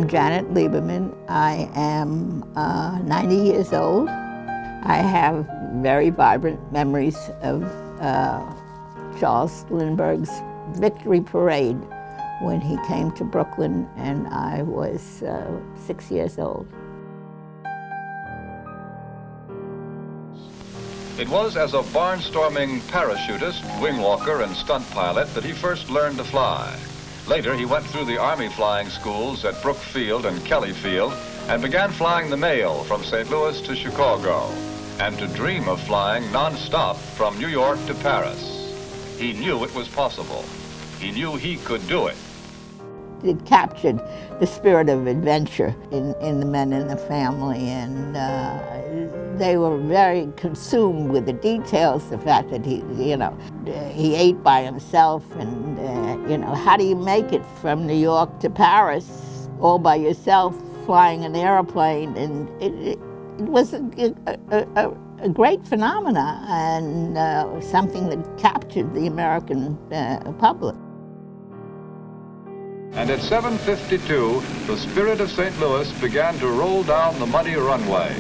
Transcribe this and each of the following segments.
I'm Janet Lieberman. I am 90 years old. I have very vibrant memories of Charles Lindbergh's victory parade when he came to Brooklyn, and I was 6 years old. It was as a barnstorming parachutist, wing walker, and stunt pilot that he first learned to fly. Later, he went through the Army flying schools at Brooke Field and Kelly Field and began flying the mail from St. Louis to Chicago, and to dream of flying non-stop from New York to Paris. He knew it was possible. He knew he could do it. It captured the spirit of adventure in the men in the family, and they were very consumed with the details, the fact that he ate by himself, and how do you make it from New York to Paris all by yourself, flying an airplane? And it was a great phenomena, and something that captured the American public. And at 7:52, the Spirit of St. Louis began to roll down the muddy runway.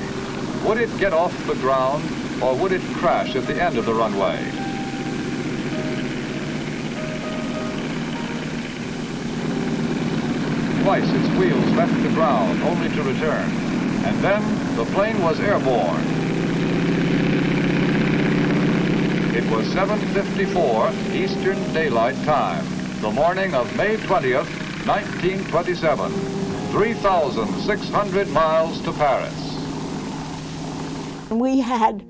Would it get off the ground, or would it crash at the end of the runway? Twice its wheels left the ground, only to return. And then the plane was airborne. It was 7:54 Eastern Daylight Time, the morning of May 20th, 1927, 3,600 miles to Paris. We had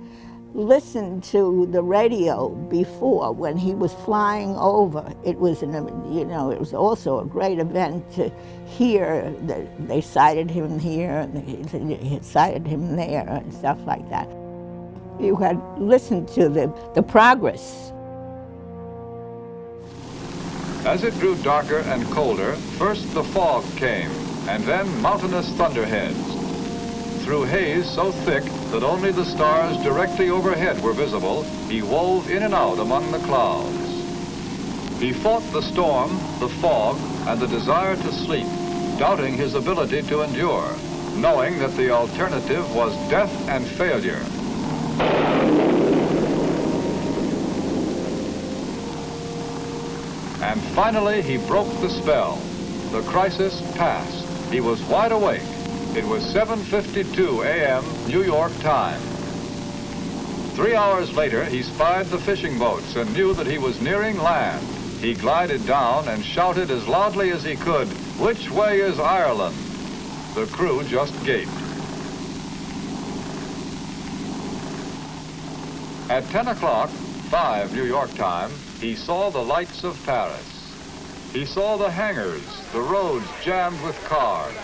listened to the radio before when he was flying over. It was it was also a great event to hear that they sighted him here and they sighted him there and stuff like that. You had listened to the progress. As it grew darker and colder, first the fog came, and then mountainous thunderheads. Through haze so thick that only the stars directly overhead were visible, he wove in and out among the clouds. He fought the storm, the fog, and the desire to sleep, doubting his ability to endure, knowing that the alternative was death and failure. And finally, he broke the spell. The crisis passed. He was wide awake. It was 7:52 a.m. New York time. 3 hours later, he spied the fishing boats and knew that he was nearing land. He glided down and shouted as loudly as he could, "Which way is Ireland?" The crew just gaped. At 10 o'clock, 5 New York time, he saw the lights of Paris. He saw the hangars, the roads jammed with cars.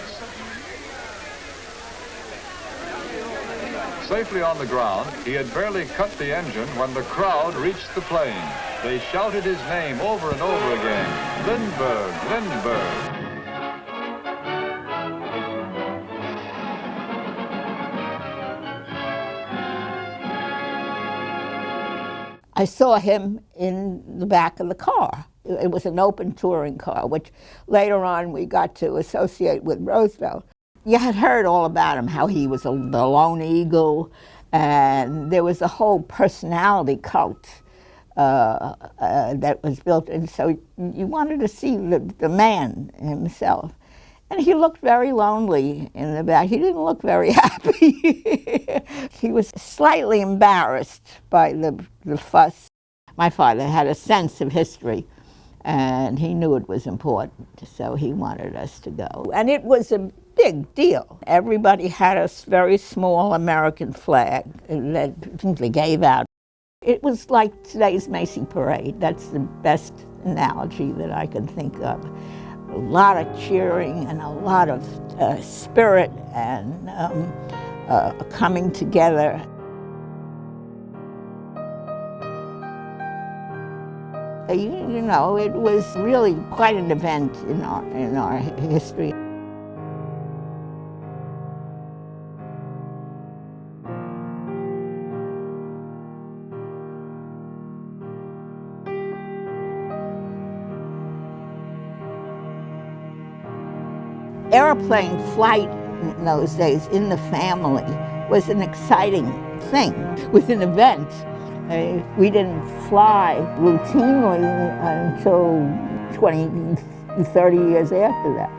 Safely on the ground, he had barely cut the engine when the crowd reached the plane. They shouted his name over and over again, "Lindbergh, Lindbergh." I saw him in the back of the car. It was an open touring car, which later on we got to associate with Roosevelt. You had heard all about him, how he was the lone eagle, and there was a whole personality cult that was built, and so you wanted to see the man himself. And he looked very lonely in the back. He didn't look very happy. He was slightly embarrassed by the fuss. My father had a sense of history, and he knew it was important, so he wanted us to go. And it was a big deal. Everybody had a very small American flag that they gave out. It was like today's Macy Parade. That's the best analogy that I can think of. A lot of cheering and a lot of spirit and coming together. You know, it was really quite an event in our history. airplane flight in those days in the family was an exciting thing, was an event. We didn't fly routinely until 20, 30 years after that.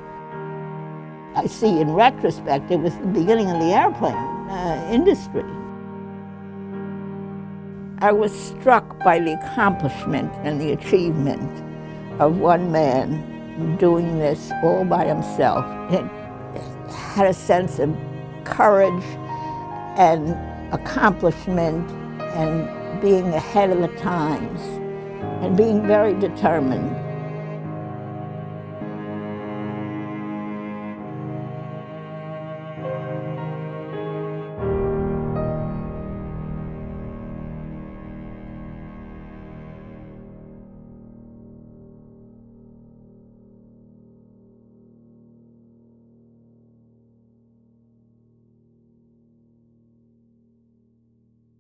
I see in retrospect it was the beginning of the airplane industry. I was struck by the accomplishment and the achievement of one man doing this all by himself. It had a sense of courage and accomplishment and being ahead of the times and being very determined.